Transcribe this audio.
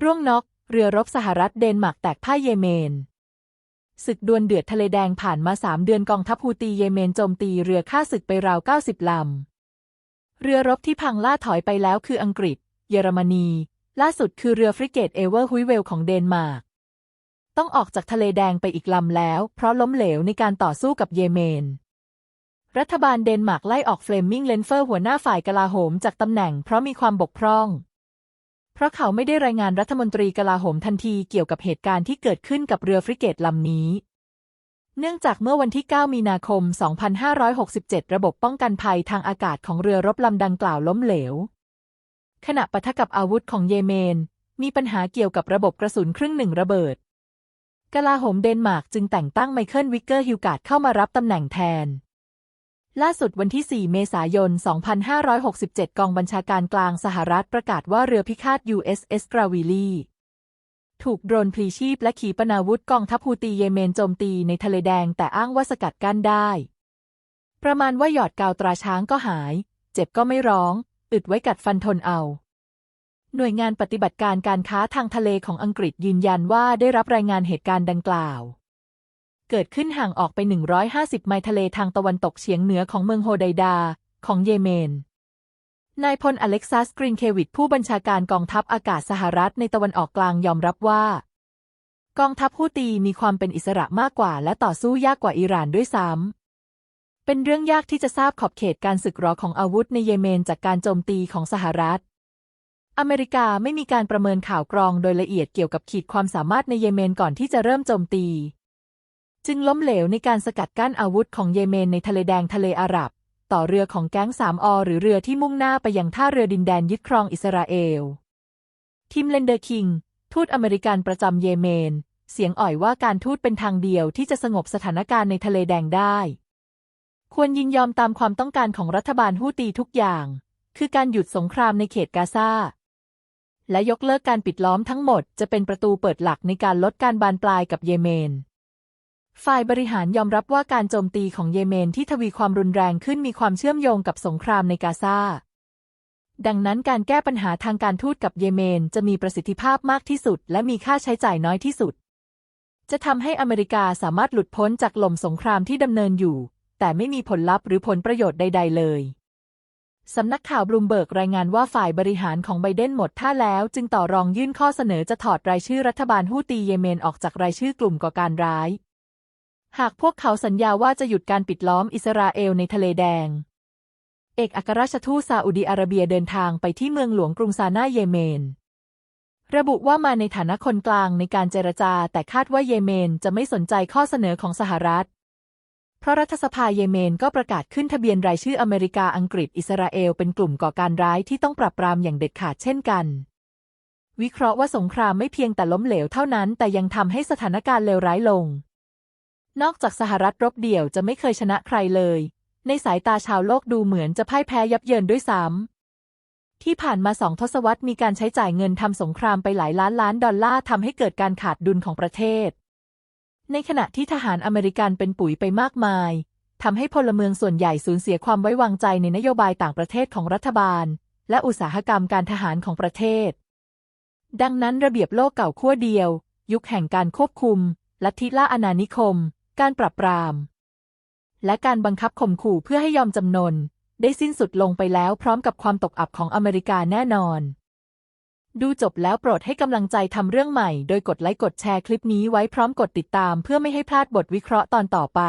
ร่วงน็อกเรือรบสหรัฐเดนมาร์กแตกพ่ายเยเมนศึกดวลเดือดทะเลแดงผ่านมา3 เดือนกองทัพฮูตีเยเมนโจมตีเรือฆ่าศึกไปราว90 ลำเรือรบที่พังล่าถอยไปแล้วคืออังกฤษเยอรมนีล่าสุดคือเรือฟริเกตเอเวอร์ฮุยเวลของเดนมาร์กต้องออกจากทะเลแดงไปอีกลำแล้วเพราะล้มเหลวในการต่อสู้กับเยเมนรัฐบาลเดนมาร์กไล่ออกเฟลมิงเลนเฟอร์หัวหน้าฝ่ายกลาโหมจากตำแหน่งเพราะมีความบกพร่องเพราะเขาไม่ได้รายงานรัฐมนตรีกลาโหมทันทีเกี่ยวกับเหตุการณ์ที่เกิดขึ้นกับเรือฟริเกตลำนี้เนื่องจากเมื่อวันที่ 9 มีนาคม 2567 ระบบป้องกันภัยทางอากาศของเรือรบลำดังกล่าวล้มเหลวขณะปะทะกับอาวุธของเยเมนมีปัญหาเกี่ยวกับระบบกระสุนครึ่งหนึ่งระเบิดกลาโหมเดนมาร์กจึงแต่งตั้งไมเคิลวิกเกอร์ฮิวการ์ดเข้ามารับตำแหน่งแทนล่าสุดวันที่ 4 เมษายน 2567 กองบัญชาการกลางสหรัฐประกาศว่าเรือพิฆาต USS Gravely ถูกโดรนพลีชีพและขีปนาวุธกองทัพฮูตีเยเมนโจมตีในทะเลแดงแต่อ้างว่าสกัดกั้นได้ประมาณว่าหยอดกาวตราช้างก็หายเจ็บก็ไม่ร้องอึดไว้กัดฟันทนเอาหน่วยงานปฏิบัติการการค้าทางทะเลของอังกฤษยืนยันว่าได้รับรายงานเหตุการณ์ดังกล่าวเกิดขึ้นห่างออกไป150 ไมล์ทะเลทางตะวันตกเฉียงเหนือของเมืองโฮไดดาของเยเมนนายพลอเล็กซัส กรีนเควิชผู้บัญชาการกองทัพอากาศสหรัฐในตะวันออกกลางยอมรับว่ากองทัพฮูตีมีความเป็นอิสระมากกว่าและต่อสู้ยากกว่าอิหร่านด้วยซ้ำเป็นเรื่องยากที่จะทราบขอบเขตการสึกหรอของอาวุธในเยเมนจากการโจมตีของสหรัฐอเมริกาไม่มีการประเมินข่าวกรองโดยละเอียดเกี่ยวกับขีดความสามารถในเยเมนก่อนที่จะเริ่มโจมตีจึงล้มเหลวในการสกัดกั้นอาวุธของเยเมนในทะเลแดงทะเลอาหรับต่อเรือของแก๊ง 3 อหรือเรือที่มุ่งหน้าไปยังท่าเรือดินแดนยึดครองอิสราเอลทิมเลนเดอร์คิงทูตอเมริกันประจำเยเมนเสียงอ่อยว่าการทูตเป็นทางเดียวที่จะสงบสถานการณ์ในทะเลแดงได้ควรยินยอมตามความต้องการของรัฐบาลฮูตีทุกอย่างคือการหยุดสงครามในเขตกาซาและยกเลิกการปิดล้อมทั้งหมดจะเป็นประตูเปิดหลักในการลดการบานปลายกับเยเมนฝ่ายบริหารยอมรับว่าการโจมตีของเยเมนที่ทวีความรุนแรงขึ้นมีความเชื่อมโยงกับสงครามในกาซาดังนั้นการแก้ปัญหาทางการทูตกับเยเมนจะมีประสิทธิภาพมากที่สุดและมีค่าใช้จ่ายน้อยที่สุดจะทำให้อเมริกาสามารถหลุดพ้นจากลมสงครามที่ดำเนินอยู่แต่ไม่มีผลลัพธ์หรือผลประโยชน์ใดๆเลยสำนักข่าวบลูมเบิร์กรายงานว่าฝ่ายบริหารของไบเดนหมดท่าแล้วจึงต่อรองยื่นข้อเสนอจะถอดรายชื่อรัฐบาลฮูตีเยเมนออกจากรายชื่อกลุ่มก่อการร้ายหากพวกเขาสัญญาว่าจะหยุดการปิดล้อมอิสราเอลในทะเลแดงเอกอัครราชทูตซาอุดิอาระเบียเดินทางไปที่เมืองหลวงกรุงซานาเยเมนระบุว่ามาในฐานะคนกลางในการเจรจาแต่คาดว่าเยเมนจะไม่สนใจข้อเสนอของสหรัฐเพราะรัฐสภาเยเมนก็ประกาศขึ้นทะเบียนรายชื่ออเมริกาอังกฤษอิสราเอลเป็นกลุ่มก่อการร้ายที่ต้องปราบปรามอย่างเด็ดขาดเช่นกันวิเคราะห์ว่าสงครามไม่เพียงแต่ล้มเหลวเท่านั้นแต่ยังทำให้สถานการณ์เลวร้ายลงนอกจากสหรัฐรบเดี่ยวจะไม่เคยชนะใครเลยในสายตาชาวโลกดูเหมือนจะพ่ายแพ้ยับเยินด้วยซ้ำที่ผ่านมา2 ทศวรรษมีการใช้จ่ายเงินทำสงครามไปหลายล้านดอลลาร์ทำให้เกิดการขาดดุลของประเทศในขณะที่ทหารอเมริกันเป็นปุ๋ยไปมากมายทำให้พลเมืองส่วนใหญ่สูญเสียความไว้วางใจในนโยบายต่างประเทศของรัฐบาลและอุตสาหกรรมการทหารของประเทศดังนั้นระเบียบโลกเก่าขั้วเดียวยุคแห่งการควบคุมลัทธิล่าอาณานิคมการปราบปรามและการบังคับข่มขู่เพื่อให้ยอมจำนนได้สิ้นสุดลงไปแล้วพร้อมกับความตกอับของอเมริกาแน่นอนดูจบแล้วโปรดให้กำลังใจทำเรื่องใหม่โดยกดไลค์กดแชร์คลิปนี้ไว้พร้อมกดติดตามเพื่อไม่ให้พลาดบทวิเคราะห์ตอนต่อไป